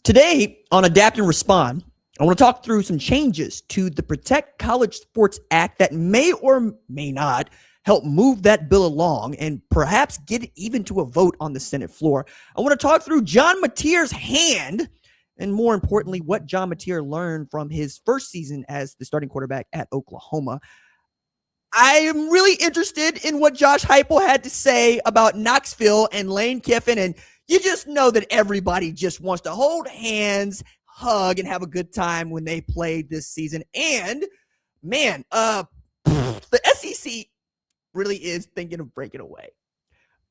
Today on Adapt and Respond, I want to talk through some changes to the Protect College Sports Act that may or may not help move that bill along and perhaps get it even to a vote on the Senate floor. I want to talk through John Mateer's hand and, more importantly, what John Mateer learned from his first season as the starting quarterback at Oklahoma. I am really interested in what Josh Heupel had to say about Knoxville and Lane Kiffin, and you just know that everybody just wants to hold hands, hug, and have a good time when they play this season. And, man, the SEC really is thinking of breaking away.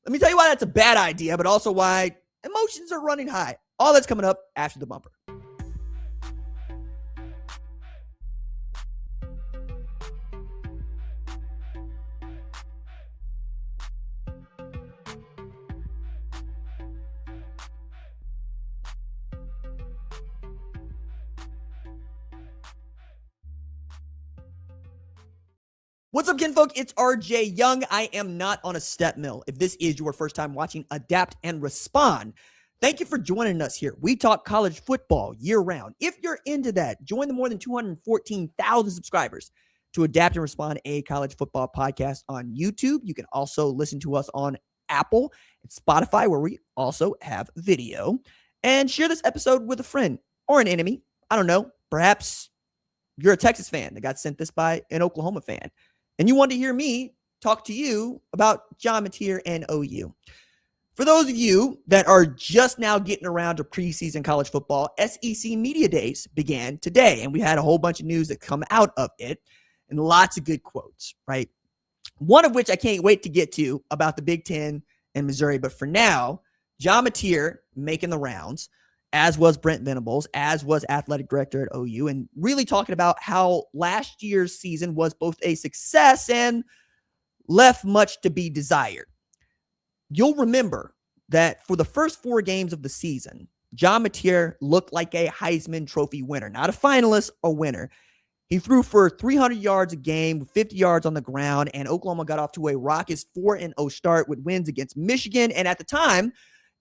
Let me tell you why that's a bad idea, but also why emotions are running high. All that's coming up after the bumper. What's up, kinfolk? It's RJ Young. I am not on a step mill. If this is your first time watching Adapt and Respond, thank you for joining us here. We talk college football year-round. If you're into that, join the more than 214,000 subscribers to Adapt and Respond, a college football podcast on YouTube. You can also listen to us on Apple and Spotify, where we also have video. And share this episode with a friend or an enemy. I don't know. Perhaps you're a Texas fan that got sent this by an Oklahoma fan, and you want to hear me talk to you about John Mateer and OU. For those of you that are just now getting around to preseason college football, SEC Media Days began today, and we had a whole bunch of news that come out of it, and lots of good quotes, right? One of which I can't wait to get to about the Big Ten and Missouri, but for now, John Mateer making the rounds, as was Brent Venables, as was athletic director at OU, and really talking about how last year's season was both a success and left much to be desired. You'll remember that for the first 4 games of the season, John Mateer looked like a Heisman Trophy winner, not a finalist, a winner. He threw for 300 yards a game, 50 yards on the ground, and Oklahoma got off to a raucous 4-0 start with wins against Michigan, and at the time,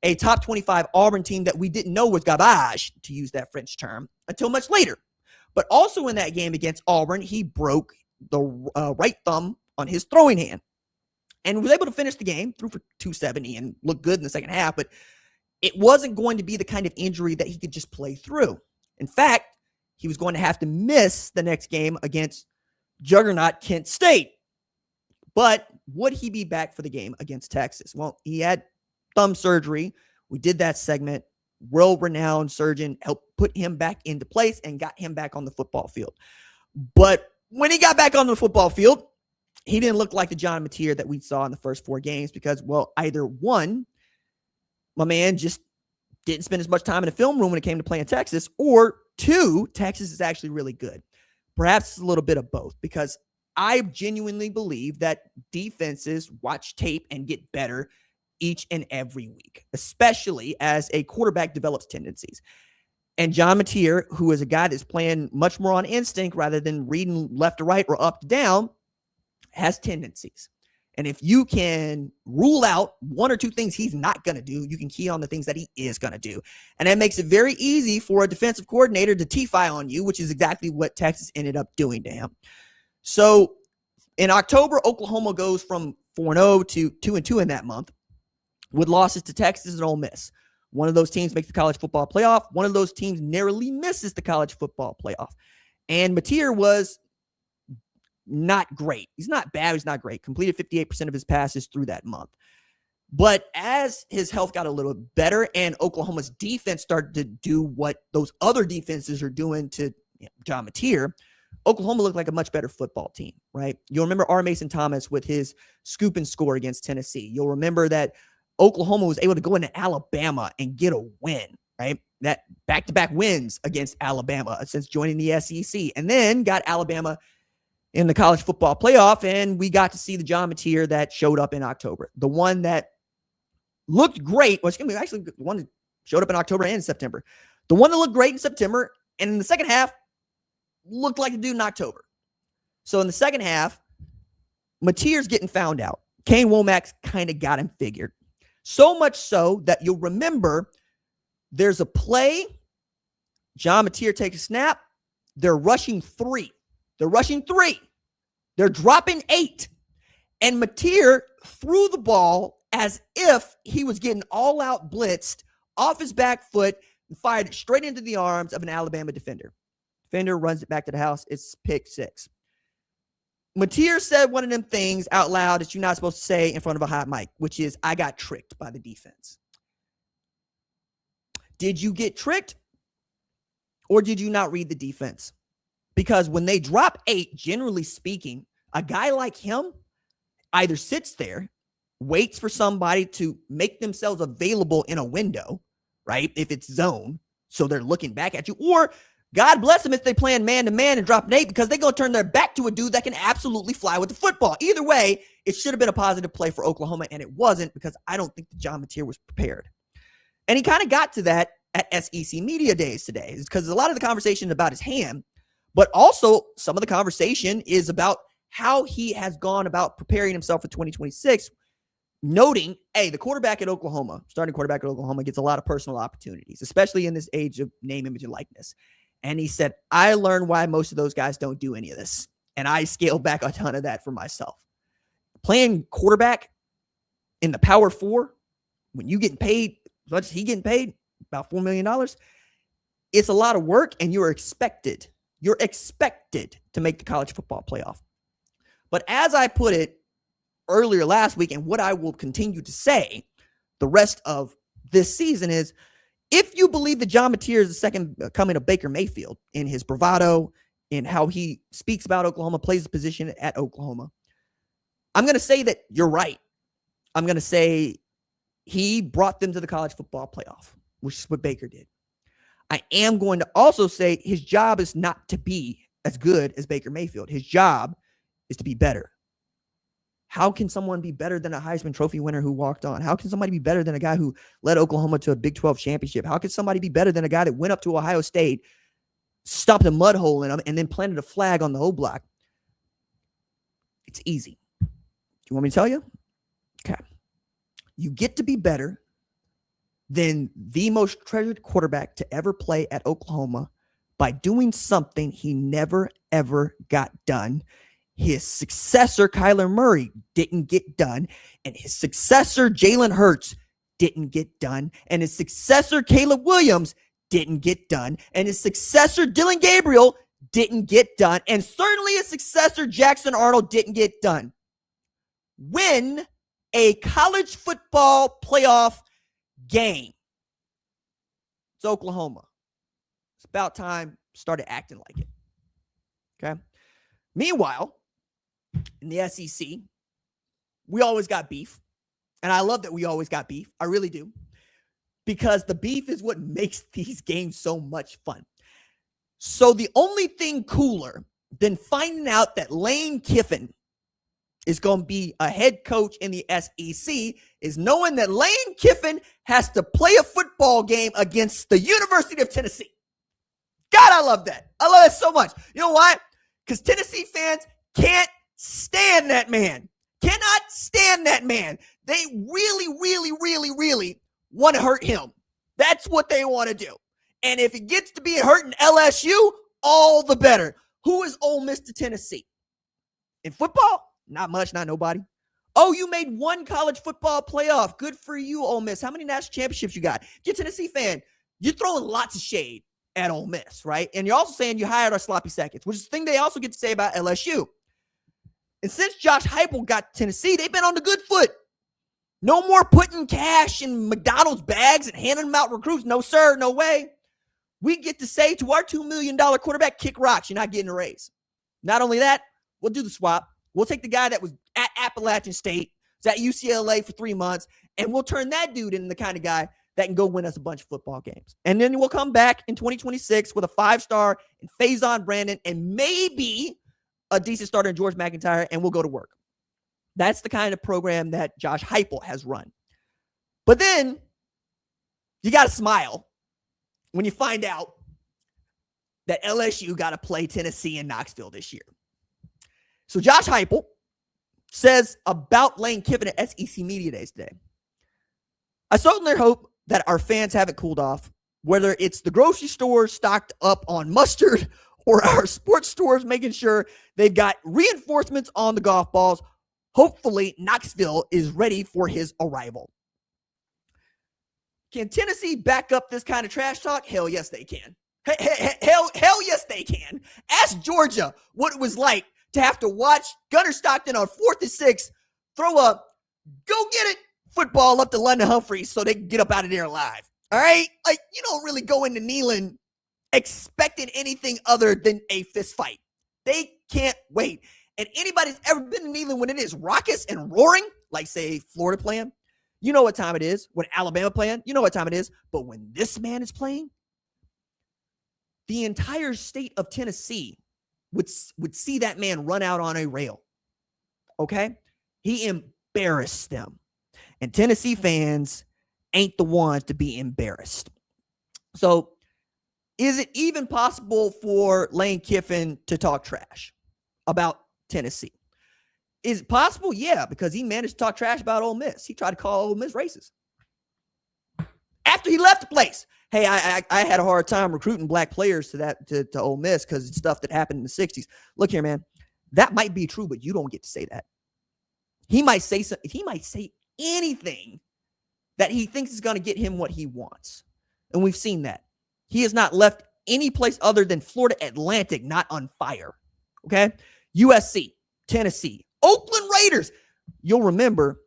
a top 25 Auburn team that we didn't know was garbage, to use that French term, until much later. But also in that game against Auburn, he broke the right thumb on his throwing hand and was able to finish the game, threw for 270 and looked good in the second half, but it wasn't going to be the kind of injury that he could just play through. In fact, he was going to have to miss the next game against juggernaut Kent State. But would he be back for the game against Texas? Well, he had thumb surgery. We did that segment. World-renowned surgeon helped put him back into place and got him back on the football field. But when he got back on the football field, he didn't look like the John Mateer that we saw in the first 4 games because, well, either one, my man just didn't spend as much time in the film room when it came to playing Texas, or 2, Texas is actually really good. Perhaps it's a little bit of both, because I genuinely believe that defenses watch tape and get better each and every week, especially as a quarterback develops tendencies. And John Mateer, who is a guy that's playing much more on instinct rather than reading left to right or up to down, has tendencies. And if you can rule out 1 or 2 things he's not going to do, you can key on the things that he is going to do. And that makes it very easy for a defensive coordinator to T-fy on you, which is exactly what Texas ended up doing to him. So in October, Oklahoma goes from 4-0 to 2-2 in that month, with losses to Texas and Ole Miss. One of those teams makes the college football playoff. One of those teams narrowly misses the college football playoff. And Mateer was not great. He's not bad. He's not great. Completed 58% of his passes through that month. But as his health got a little better and Oklahoma's defense started to do what those other defenses are doing to John Mateer, Oklahoma looked like a much better football team, right? You'll remember R. Mason Thomas with his scoop and score against Tennessee. You'll remember that Oklahoma was able to go into Alabama and get a win, right? That back-to-back wins against Alabama since joining the SEC, and then got Alabama in the college football playoff, and we got to see the John Mateer that showed up in October. The one that looked great was actually the one that showed up in October and September. The one that looked great in September, and in the second half, looked like the dude in October. So in the second half, Mateer's getting found out. Kane Womack's kind of got him figured. So much so that you'll remember there's a play John Mateer takes a snap. They're rushing 3. They're dropping 8. And Mateer threw the ball as if he was getting all out blitzed off his back foot and fired it straight into the arms of an Alabama defender. Defender runs it back to the house. It's pick 6. Mateer said one of them things out loud that you're not supposed to say in front of a hot mic, which is, I got tricked by the defense. Did you get tricked? Or did you not read the defense? Because when they drop 8, generally speaking, a guy like him either sits there, waits for somebody to make themselves available in a window, right? If it's zone, so they're looking back at you, or God bless them if they playing man-to-man and drop an 8 because they're going to turn their back to a dude that can absolutely fly with the football. Either way, it should have been a positive play for Oklahoma, and it wasn't because I don't think that John Mateer was prepared. And he kind of got to that at SEC Media Days today because a lot of the conversation is about his hand, but also some of the conversation is about how he has gone about preparing himself for 2026, noting, hey, the quarterback at Oklahoma, starting quarterback at Oklahoma, gets a lot of personal opportunities, especially in this age of name, image, and likeness. And he said, I learned why most of those guys don't do any of this. And I scaled back a ton of that for myself. Playing quarterback in the Power 4, when you getting paid, as much as he getting paid, about $4 million, it's a lot of work, and you're expected to make the college football playoff. But as I put it earlier last week, and what I will continue to say the rest of this season is, if you believe that John Mateer is the second coming of Baker Mayfield in his bravado, in how he speaks about Oklahoma, plays the position at Oklahoma, I'm going to say that you're right. I'm going to say he brought them to the college football playoff, which is what Baker did. I am going to also say his job is not to be as good as Baker Mayfield. His job is to be better. How can someone be better than a Heisman Trophy winner who walked on? How can somebody be better than a guy who led Oklahoma to a Big 12 championship? How can somebody be better than a guy that went up to Ohio State, stopped a mud hole in them, and then planted a flag on the O block? It's easy. Do you want me to tell you? Okay. You get to be better than the most treasured quarterback to ever play at Oklahoma by doing something he never, ever got done. His successor, Kyler Murray, didn't get done. And his successor, Jalen Hurts, didn't get done. And his successor, Caleb Williams, didn't get done. And his successor, Dylan Gabriel, didn't get done. And certainly his successor, Jackson Arnold, didn't get done. Win a college football playoff game. It's Oklahoma. It's about time started acting like it. Okay. Meanwhile, in the SEC, we always got beef. And I love that we always got beef. I really do. Because the beef is what makes these games so much fun. So the only thing cooler than finding out that Lane Kiffin is going to be a head coach in the SEC is knowing that Lane Kiffin has to play a football game against the University of Tennessee. God, I love that. I love it so much. You know why? Because Tennessee fans can't stand that man. Cannot stand that man. They really, really, really, really want to hurt him. That's what they want to do. And if it gets to be hurting LSU, all the better. Who is Ole Miss to Tennessee? In football? Not much, not nobody. Oh, you made one college football playoff. Good for you, Ole Miss. How many national championships you got? You're a Tennessee fan. You're throwing lots of shade at Ole Miss, right? And you're also saying you hired our sloppy seconds, which is the thing they also get to say about LSU. And since Josh Heupel got to Tennessee, they've been on the good foot. No more putting cash in McDonald's bags and handing them out recruits. No, sir. No way. We get to say to our $2 million quarterback, kick rocks. You're not getting a raise. Not only that, we'll do the swap. We'll take the guy that was at Appalachian State, was at UCLA for 3 months, and we'll turn that dude into the kind of guy that can go win us a bunch of football games. And then we'll come back in 2026 with a 5-star and Faison Brandon and maybe a decent starter in George McIntyre, and we'll go to work. That's the kind of program that Josh Heupel has run. But then you got to smile when you find out that LSU got to play Tennessee in Knoxville this year. So Josh Heupel says about Lane Kiffin at SEC Media Days today. I certainly hope that our fans haven't cooled off whether it's the grocery store stocked up on mustard or our sports stores making sure they've got reinforcements on the golf balls. Hopefully, Knoxville is ready for his arrival. Can Tennessee back up this kind of trash talk? Hell yes, they can. Hell yes, they can. Ask Georgia what it was like to have to watch Gunnar Stockton on 4th and 6 throw a go get it football up to London Humphreys so they can get up out of there alive. All right? Like, you don't really go into Neyland expecting anything other than a fist fight. They can't wait. And anybody that's ever been to Neyland when it is raucous and roaring, like, say, Florida playing, you know what time it is. When Alabama playing, you know what time it is. But when this man is playing, the entire state of Tennessee would see that man run out on a rail. Okay? He embarrassed them. And Tennessee fans ain't the ones to be embarrassed. So, is it even possible for Lane Kiffin to talk trash about Tennessee? Is it possible? Yeah, because he managed to talk trash about Ole Miss. He tried to call Ole Miss racist after he left the place. Hey, I had a hard time recruiting black players to Ole Miss because it's stuff that happened in the 60s. Look here, man. That might be true, but you don't get to say that. He might say anything that he thinks is going to get him what he wants. And we've seen that. He has not left any place other than Florida Atlantic not on fire. Okay? USC, Tennessee, Oakland Raiders. You'll remember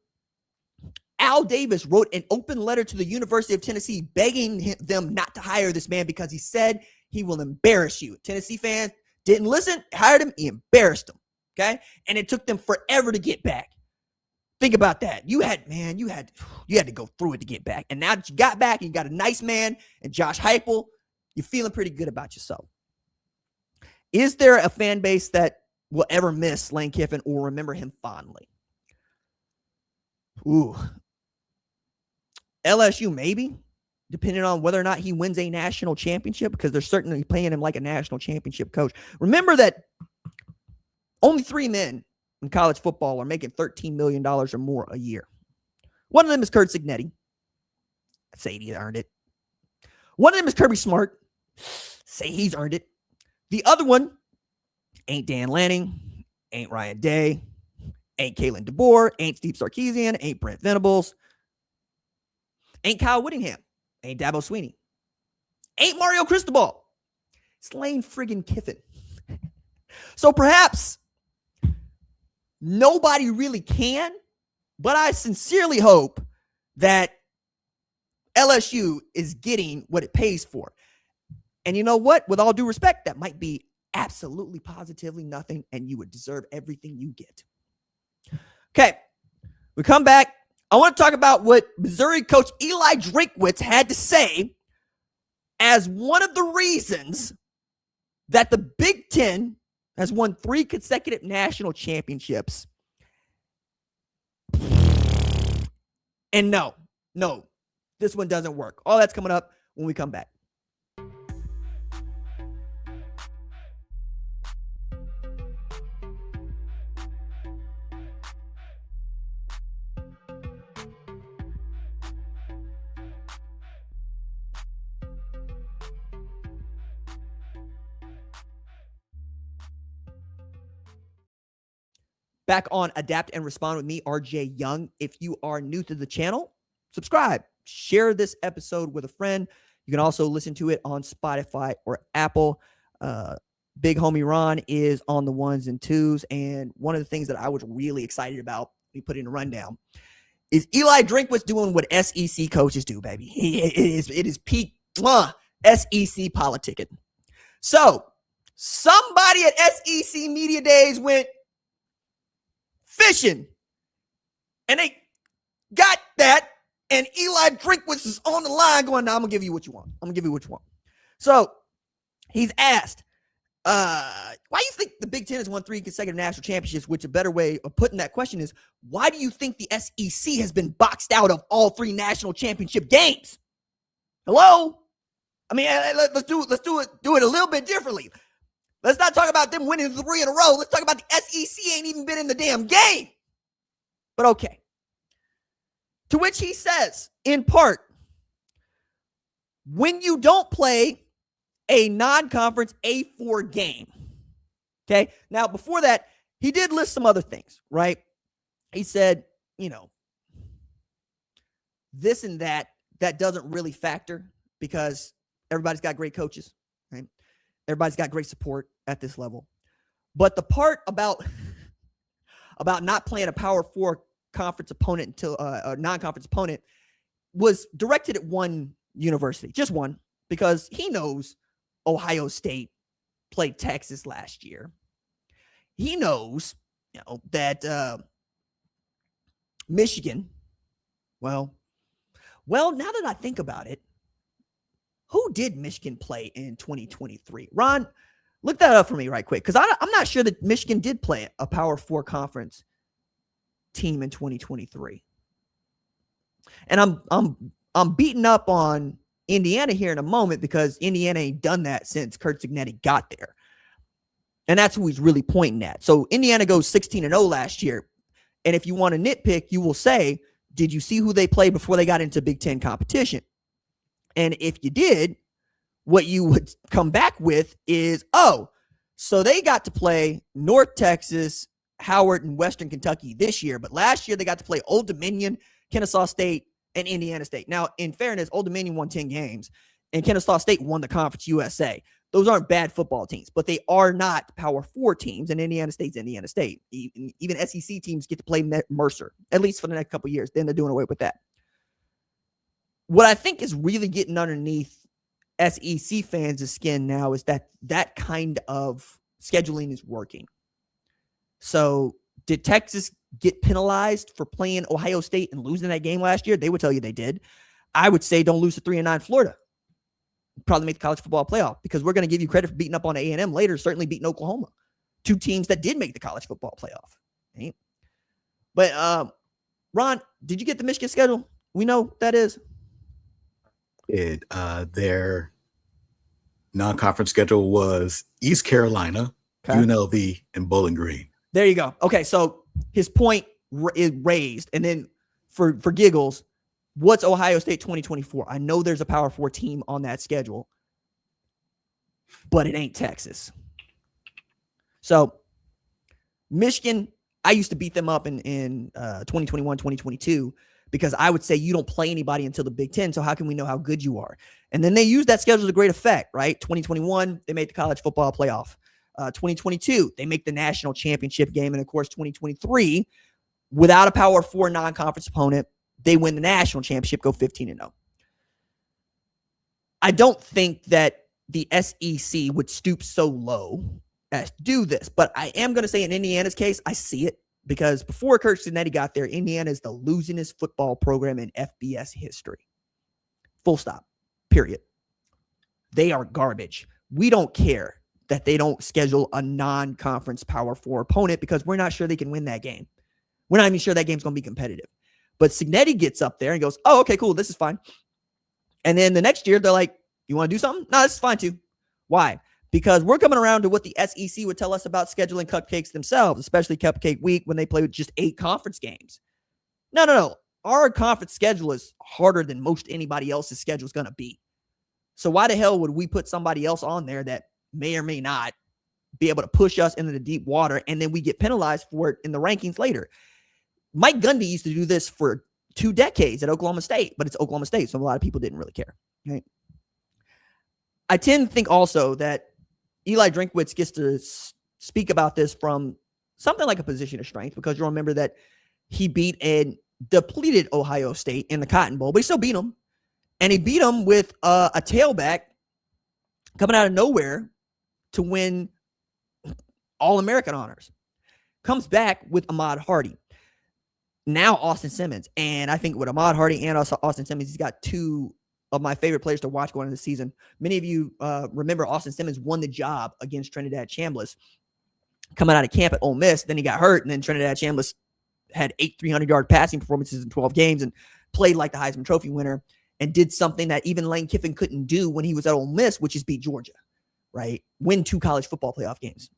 Al Davis wrote an open letter to the University of Tennessee begging them not to hire this man because he said he will embarrass you. Tennessee fans didn't listen, hired him, he embarrassed them. Okay? And it took them forever to get back. Think about that. You had to go through it to get back. And now that you got back, you got a nice man and Josh Heupel, you're feeling pretty good about yourself. Is there a fan base that will ever miss Lane Kiffin or remember him fondly? Ooh. LSU, maybe, depending on whether or not he wins a national championship, because they're certainly paying him like a national championship coach. Remember that only 3 men in college football are making $13 million or more a year. One of them is Kurt Cignetti. Say he earned it. One of them is Kirby Smart. Say he's earned it. The other one ain't Dan Lanning, ain't Ryan Day, ain't Kalen DeBoer, ain't Steve Sarkisian, ain't Brent Venables, ain't Kyle Whittingham, ain't Dabo Sweeney, ain't Mario Cristobal. It's Lane friggin' Kiffin. So perhaps nobody really can, but I sincerely hope that LSU is getting what it pays for. And you know what? With all due respect, that might be absolutely positively nothing, and you would deserve everything you get. Okay, we come back. I want to talk about what Missouri coach Eli Drinkwitz had to say as one of the reasons that the Big Ten has won 3 consecutive national championships. And no, this one doesn't work. All that's coming up when we come back. Back on Adapt and Respond with me, RJ Young. If you are new to the channel, subscribe. Share this episode with a friend. You can also listen to it on Spotify or Apple. Big homie Ron is on the 1s and 2s. And one of the things that I was really excited about, we put in a rundown, is Eli Drinkwitz doing what SEC coaches do, baby. It is peak SEC politicking. So somebody at SEC Media Days went fishing, and they got that, and Eli Drinkwitz is on the line going, no, I'm going to give you what you want. So he's asked, why do you think the Big Ten has won 3 consecutive national championships, which a better way of putting that question is, why do you think the SEC has been boxed out of all 3 national championship games? Hello? I mean, let's do it a little bit differently. Let's not talk about them winning 3 in a row. Let's talk about the SEC ain't even been in the damn game. But okay. To which he says, in part, when you don't play a non-conference A4 game. Okay. Now, before that, he did list some other things, right? He said, this and that doesn't really factor because everybody's got great coaches, right? Everybody's got great support at this level. But the part about not playing a Power 4 conference opponent until a non-conference opponent was directed at one university, just one, because he knows Ohio State played Texas last year. He knows, that Michigan, well, now that I think about it, who did Michigan play in 2023? Ron, look that up for me right quick, because I'm not sure that Michigan did play a Power 4 conference team in 2023. And I'm beating up on Indiana here in a moment because Indiana ain't done that since Curt Cignetti got there. And that's who he's really pointing at. So Indiana goes 16-0 last year. And if you want to nitpick, you will say, did you see who they played before they got into Big Ten competition? And if you did, what you would come back with is, so they got to play North Texas, Howard, and Western Kentucky this year. But last year they got to play Old Dominion, Kennesaw State, and Indiana State. Now, in fairness, Old Dominion won 10 games, and Kennesaw State won the Conference USA. Those aren't bad football teams, but they are not Power 4 teams, and Indiana State's Indiana State. Even SEC teams get to play Mercer, at least for the next couple of years. Then they're doing away with that. What I think is really getting underneath SEC fans' skin now is that kind of scheduling is working. So did Texas get penalized for playing Ohio State and losing that game last year? They would tell you they did. I would say don't lose to 3-9 Florida. Probably make the college football playoff because we're going to give you credit for beating up on A&M later, certainly beating Oklahoma. Two teams that did make the college football playoff. Right? But Ron, did you get the Michigan schedule? We know that is. Their non-conference schedule was East Carolina, UNLV, and Bowling Green. There you go. Okay, so his point is raised. And then for giggles, what's Ohio State 2024? I know there's a Power 4 team on that schedule, but it ain't Texas. So Michigan, I used to beat them up in 2021, 2022, because I would say you don't play anybody until the Big Ten, so how can we know how good you are? And then they used that schedule to great effect, right? 2021, they made the college football playoff. 2022, they make the national championship game. And, of course, 2023, without a Power 4 non-conference opponent, they win the national championship, go 15-0. I don't think that the SEC would stoop so low as to do this, but I am going to say in Indiana's case, I see it because before Curt Cignetti got there, Indiana is the losingest football program in FBS history. Full stop. Period. They are garbage. We don't care that they don't schedule a non-conference Power 4 opponent because we're not sure they can win that game. We're not even sure that game's going to be competitive. But Cignetti gets up there and goes, oh, okay, cool. This is fine. And then the next year, they're like, you want to do something? No, this is fine too. Why? Because we're coming around to what the SEC would tell us about scheduling cupcakes themselves, especially Cupcake Week when they play with just 8 conference games. No. Our conference schedule is harder than most anybody else's schedule is going to be. So why the hell would we put somebody else on there that may or may not be able to push us into the deep water, and then we get penalized for it in the rankings later? Mike Gundy used to do this for 2 decades at Oklahoma State, but it's Oklahoma State, so a lot of people didn't really care. Right? I tend to think also that Eli Drinkwitz gets to speak about this from something like a position of strength, because you'll remember that he beat and depleted Ohio State in the Cotton Bowl, but he still beat them. And he beat them with a tailback coming out of nowhere to win All-American honors. Comes back with Ahmad Hardy. Now Austin Simmons. And I think with Ahmad Hardy and Austin Simmons, he's got 2 of my favorite players to watch going into the season. Many of you remember Austin Simmons won the job against Trinidad Chambliss coming out of camp at Ole Miss. Then he got hurt, and then Trinidad Chambliss had 8 300-yard passing performances in 12 games and played like the Heisman Trophy winner and did something that even Lane Kiffin couldn't do when he was at Ole Miss, which is beat Georgia, right? Win 2 college football playoff games.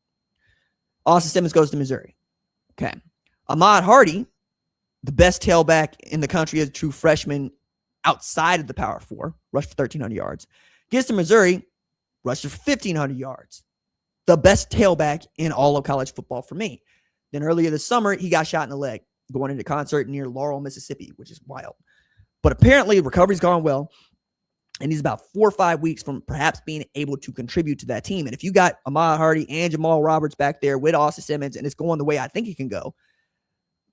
Austin Simmons goes to Missouri. Okay. Ahmad Hardy, the best tailback in the country as a true freshman outside of the Power 4, rushed for 1,300 yards. Gets to Missouri, rushed for 1,500 yards. The best tailback in all of college football for me. Then earlier this summer, he got shot in the leg going into concert near Laurel, Mississippi, which is wild. But apparently, recovery's gone well, and he's about 4 or 5 weeks from perhaps being able to contribute to that team. And if you got Ahmad Hardy and Jamal Roberts back there with Austin Simmons, and it's going the way I think it can go,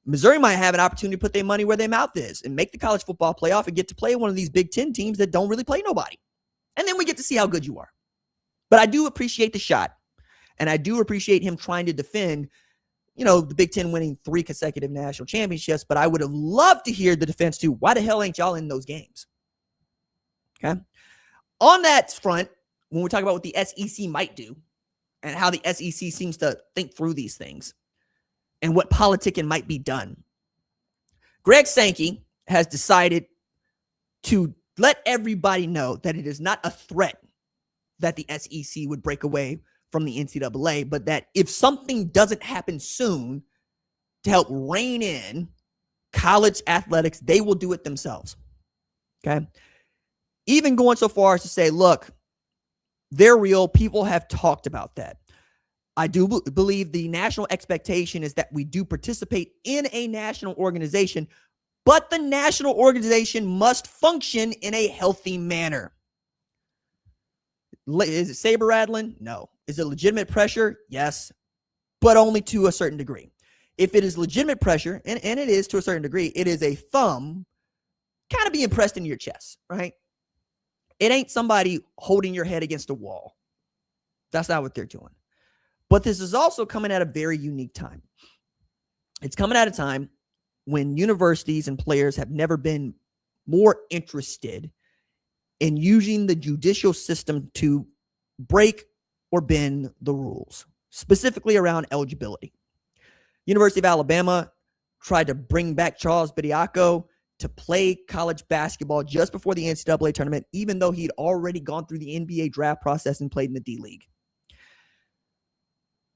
Missouri might have an opportunity to put their money where their mouth is and make the college football playoff and get to play one of these Big Ten teams that don't really play nobody. And then we get to see how good you are. But I do appreciate the shot, and I do appreciate him trying to defend the Big Ten winning 3 consecutive national championships, but I would have loved to hear the defense too. Why the hell ain't y'all in those games? Okay. On that front, when we talk about what the SEC might do and how the SEC seems to think through these things and what politicking might be done, Greg Sanky has decided to let everybody know that it is not a threat that the SEC would break away from the NCAA, but that if something doesn't happen soon to help rein in college athletics, they will do it themselves. Okay. Even going so far as to say, look, they're real. People have talked about that. I do believe the national expectation is that we do participate in a national organization, but the national organization must function in a healthy manner. Is it saber rattling? No. Is it legitimate pressure? Yes, but only to a certain degree. If it is legitimate pressure, and it is to a certain degree, it is a thumb kind of being pressed into your chest, right? It ain't somebody holding your head against a wall. That's not what they're doing. But this is also coming at a very unique time. It's coming at a time when universities and players have never been more interested in using the judicial system to break or bend the rules, specifically around eligibility. University of Alabama tried to bring back Charles Bediako to play college basketball just before the NCAA tournament, even though he'd already gone through the NBA draft process and played in the D-League.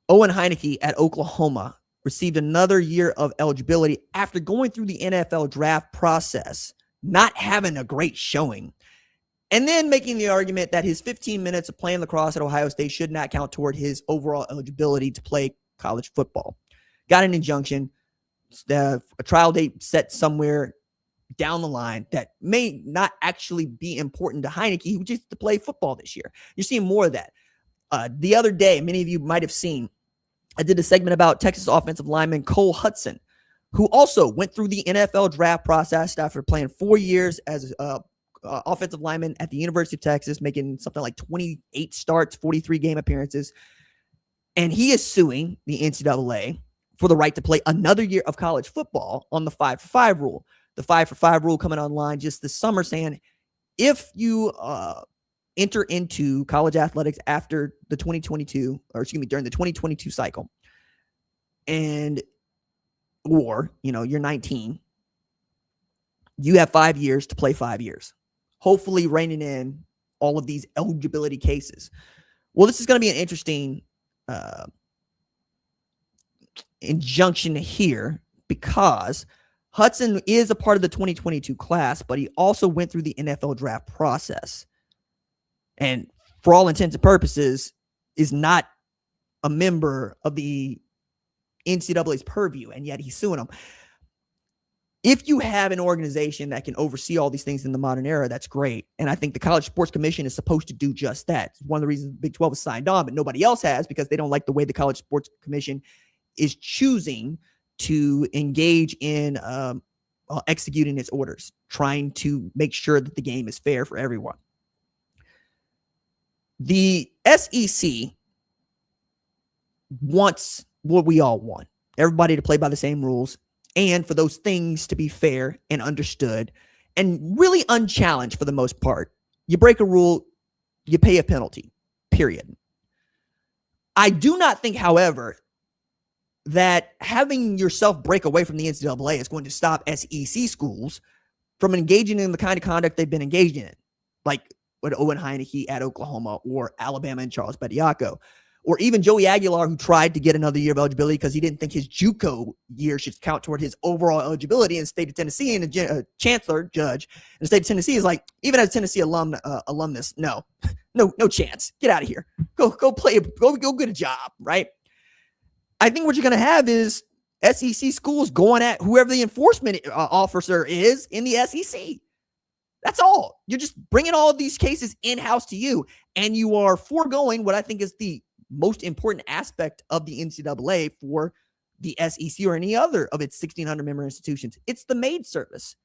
Owen Heineke at Oklahoma received another year of eligibility after going through the NFL draft process, not having a great showing, and then making the argument that his 15 minutes of playing lacrosse at Ohio State should not count toward his overall eligibility to play college football. Got an injunction, a trial date set somewhere down the line that may not actually be important to Heineke, who just to play football this year. You're seeing more of that. The other day, many of you might have seen, I did a segment about Texas offensive lineman Cole Hudson, who also went through the NFL draft process after playing 4 years as offensive lineman at the University of Texas, making something like 28 starts, 43 game appearances. And he is suing the NCAA for the right to play another year of college football on the 5-for-5 rule. The 5-for-5 rule coming online just this summer saying if you enter into college athletics after the 2022, during the 2022 cycle, or you're 19, you have 5 years to play 5 years, hopefully reining in all of these eligibility cases. Well, this is going to be an interesting injunction here because Hudson is a part of the 2022 class, but he also went through the NFL draft process. And for all intents and purposes, is not a member of the NCAA's purview, and yet he's suing them. If you have an organization that can oversee all these things in the modern era, that's great. And I think the College Sports Commission is supposed to do just that. It's one of the reasons the Big 12 was signed on, but nobody else has because they don't like the way the College Sports Commission is choosing to engage in executing its orders, trying to make sure that the game is fair for everyone. The SEC wants what we all want, everybody to play by the same rules and for those things to be fair and understood and really unchallenged for the most part. You break a rule, you pay a penalty, period. I do not think, however, that having yourself break away from the NCAA is going to stop SEC schools from engaging in the kind of conduct they've been engaged in, like with Owen Heineke at Oklahoma or Alabama and Charles Bediako. Or even Joey Aguilar, who tried to get another year of eligibility because he didn't think his JUCO year should count toward his overall eligibility in the state of Tennessee. And a chancellor judge in the state of Tennessee is like, even as a Tennessee alumnus, no chance. Get out of here. Go play. Go get a job, right? I think what you're going to have is SEC schools going at whoever the enforcement officer is in the SEC. That's all. You're just bringing all of these cases in-house to you, and you are foregoing what I think is the most important aspect of the NCAA for the SEC or any other of its 1,600 member institutions. It's the maid service.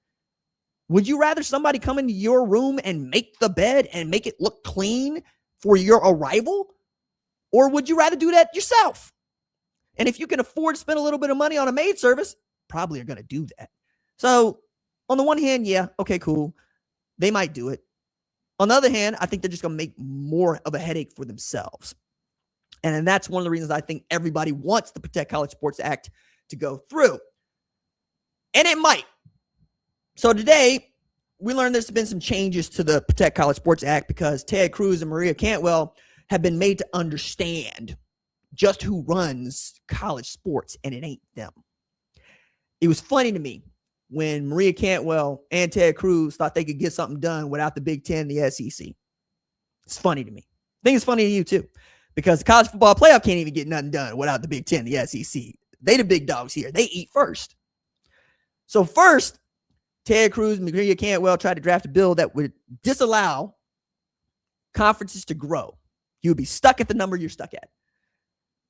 Would you rather somebody come into your room and make the bed and make it look clean for your arrival? Or would you rather do that yourself? And if you can afford to spend a little bit of money on a maid service, probably are going to do that. So on the one hand, yeah, okay, cool. They might do it. On the other hand, I think they're just going to make more of a headache for themselves. And that's one of the reasons I think everybody wants the Protect College Sports Act to go through. And it might. So today, we learned there's been some changes to the Protect College Sports Act because Ted Cruz and Maria Cantwell have been made to understand just who runs college sports, and it ain't them. It was funny to me when Maria Cantwell and Ted Cruz thought they could get something done without the Big Ten and the SEC. It's funny to me. I think it's funny to you too. Because the college football playoff can't even get nothing done without the Big Ten, the SEC. They the big dogs here. They eat first. So first, Ted Cruz and Maria Cantwell tried to draft a bill that would disallow conferences to grow. You would be stuck at the number you're stuck at.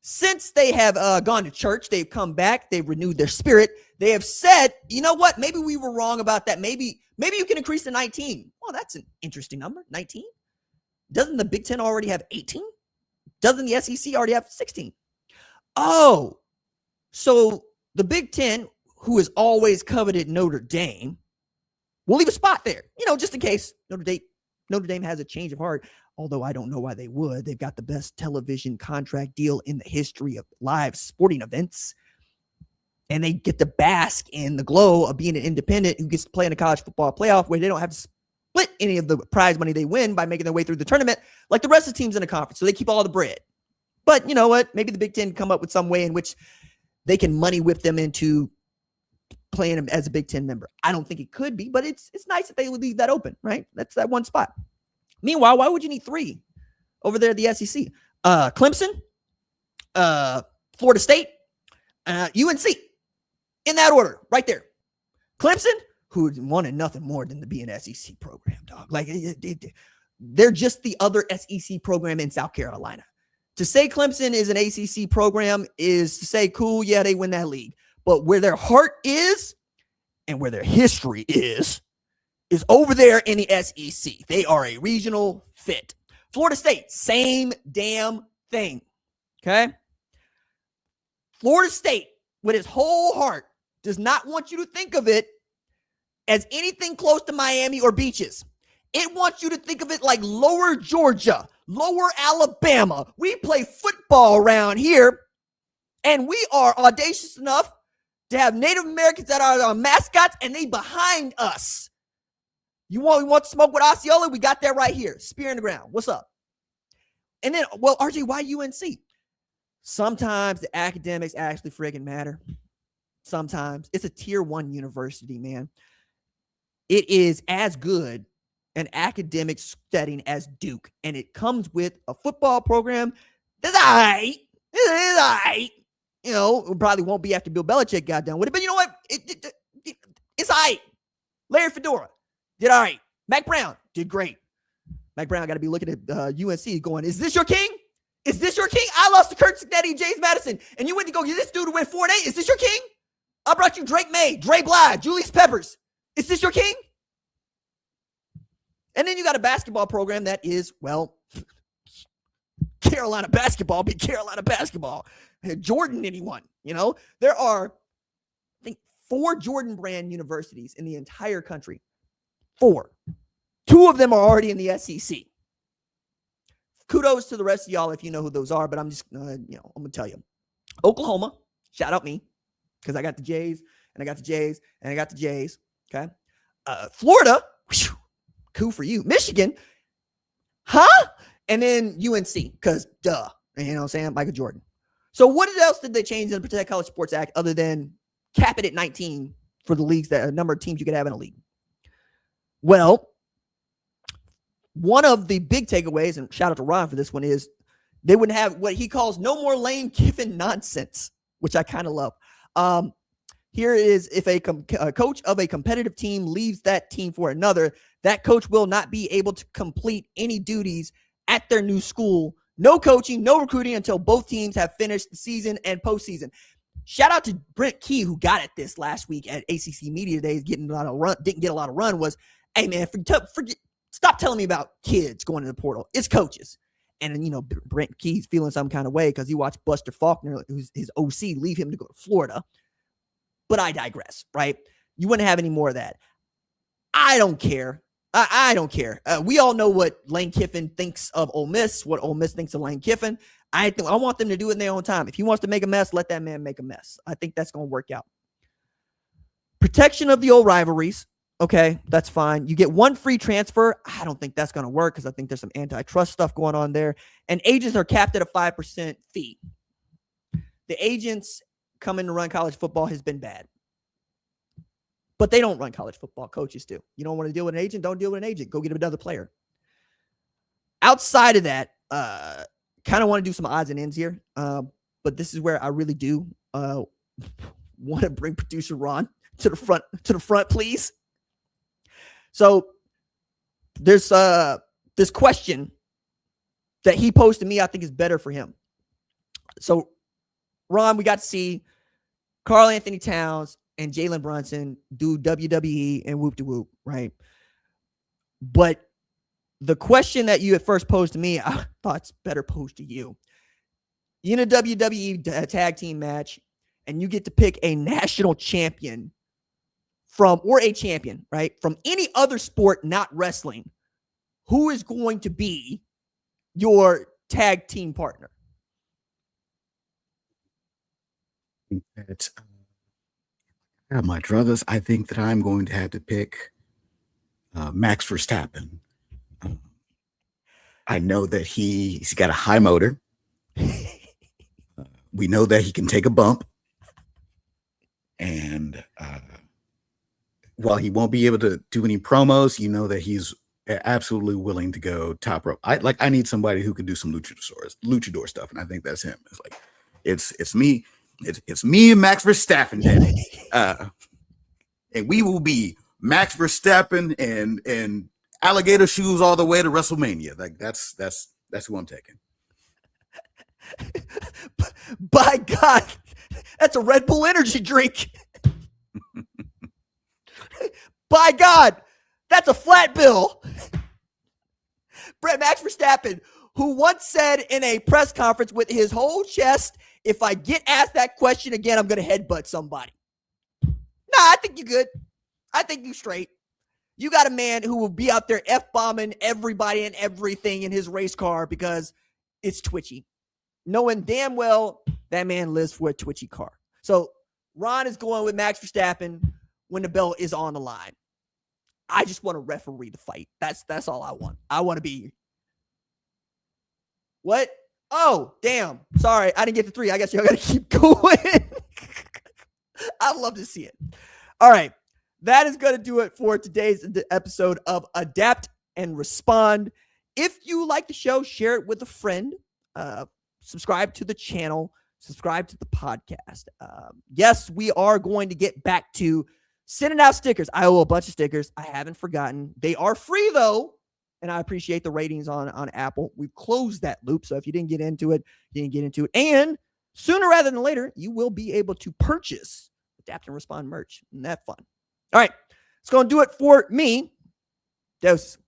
Since they have gone to church, they've come back, they've renewed their spirit. They have said, you know what? Maybe we were wrong about that. Maybe you can increase to 19. Well, that's an interesting number, 19. Doesn't the Big Ten already have 18? Doesn't the SEC already have 16? Oh, so the Big Ten, who has always coveted Notre Dame, will leave a spot there, just in case Notre Dame has a change of heart, although I don't know why they would. They've got the best television contract deal in the history of live sporting events, and they get to bask in the glow of being an independent who gets to play in a college football playoff where they don't have to split any of the prize money they win by making their way through the tournament like the rest of the teams in the conference. So they keep all the bread. But you know what? Maybe the Big Ten come up with some way in which they can money whip them into playing them as a Big Ten member. I don't think it could be, but it's nice that they would leave that open, right? That's that one spot. Meanwhile, why would you need 3 over there at the SEC? Clemson, Florida State, UNC. In that order, right there. Clemson, who wanted nothing more than to be an SEC program, dog. Like, they're just the other SEC program in South Carolina. To say Clemson is an ACC program is to say, cool, yeah, they win that league. But where their heart is and where their history is over there in the SEC. They are a regional fit. Florida State, same damn thing. Okay? Florida State, with its whole heart, does not want you to think of it as anything close to Miami or beaches. It wants you to think of it like lower Georgia, lower Alabama. We play football around here, and we are audacious enough to have Native Americans that are our mascots, and they behind us. We want to smoke with Osceola? We got that right here. Spear in the ground. What's up? And then, well, RJ, why UNC? Sometimes the academics actually friggin' matter. Sometimes. It's a tier 1 university, man. It is as good an academic setting as Duke, and it comes with a football program that's all right. It's all right. It probably won't be after Bill Belichick got done with it, but you know what? It's all right. Larry Fedora did all right. Mac Brown did great. Mac Brown got to be looking at UNC going, is this your king? Is this your king? I lost to Kurt Signetti and James Madison, and you went to go get this dude to win 4-8. Is this your king? I brought you Drake May, Dre Bly, Julius Peppers. Is this your king? And then you got a basketball program that is, well, Carolina basketball be Carolina basketball. Jordan anyone, There are, I think, 4 Jordan brand universities in the entire country. 4. 2 of them are already in the SEC. Kudos to the rest of y'all if you know who those are, but I'm just, I'm going to tell you. Oklahoma, shout out me, because I got the Jays, and I got the Jays, and I got the Jays, okay? Florida, whew, coup for you. Michigan, huh? And then UNC, because duh. You know what I'm saying? Michael Jordan. So what else did they change in the Protect College Sports Act other than cap it at 19 for the leagues, that a number of teams you could have in a league? Well, one of the big takeaways, and shout out to Ron for this one, is they would have what he calls no more Lane Kiffin nonsense, which I kind of love. Here is, if a coach of a competitive team leaves that team for another, that coach will not be able to complete any duties at their new school. No coaching, no recruiting until both teams have finished the season and postseason. Shout out to Brent Key, who got at this last week at ACC Media Days, getting a lot of run, didn't get a lot of run, was, hey, man, stop telling me about kids going to the portal. It's coaches. And, you know, Brent Key's feeling some kind of way because he watched Buster Faulkner, who's his OC, leave him to go to Florida. But I digress, right? You wouldn't have any more of that. I don't care. I don't care. We all know what Lane Kiffin thinks of Ole Miss, what Ole Miss thinks of Lane Kiffin. I want them to do it in their own time. If he wants to make a mess, let that man make a mess. I think that's going to work out. Protection of the old rivalries. Okay, that's fine. You get one free transfer. I don't think that's going to work because I think there's some antitrust stuff going on there. And agents are capped at a 5% fee. The agents coming to run college football has been bad. But they don't run college football. Coaches do. You don't want to deal with an agent? Don't deal with an agent. Go get another player. Outside of that, kind of want to do some odds and ends here. But this is where I really do want to bring producer Ron to the front, please. So there's this question that he posed to me I think is better for him. So, Ron, we got to see Karl Anthony Towns and Jalen Brunson do WWE and whoop-de-whoop, right? But the question that you at first posed to me, I thought it's better posed to you. In a WWE tag team match, and you get to pick a national champion or a champion, right, from any other sport not wrestling, who is going to be your tag team partner? My druthers, I think that I'm going to have to pick Max Verstappen. I know that he's got a high motor. We know that he can take a bump. And while he won't be able to do any promos, you know that he's absolutely willing to go top rope. I need somebody who can do some luchador stuff, and I think that's him. It's like it's me. It's me and Max Verstappen, daddy. And we will be Max Verstappen and alligator shoes all the way to WrestleMania. Like that's who I'm taking. By God, that's a Red Bull energy drink. By God, that's a flat bill. Max Verstappen, who once said in a press conference with his whole chest, if I get asked that question again, I'm going to headbutt somebody. Nah, I think you're good. I think you're straight. You got a man who will be out there F-bombing everybody and everything in his race car because it's twitchy. Knowing damn well that man lives for a twitchy car. So Ron is going with Max Verstappen when the belt is on the line. I just want to referee the fight. That's all I want. I want to be. What? Oh, damn. Sorry, I didn't get to 3. I guess y'all got to keep going. I'd love to see it. All right. That is going to do it for today's episode of Adapt and Respond. If you like the show, share it with a friend. Subscribe to the channel. Subscribe to the podcast. Yes, we are going to get back to sending out stickers. I owe a bunch of stickers. I haven't forgotten. They are free, though. And I appreciate the ratings on Apple. We've closed that loop. So if you didn't get into it, you didn't get into it. And sooner rather than later, you will be able to purchase Adapt and Respond merch. Isn't that fun? All right. It's going to do it for me. Doses.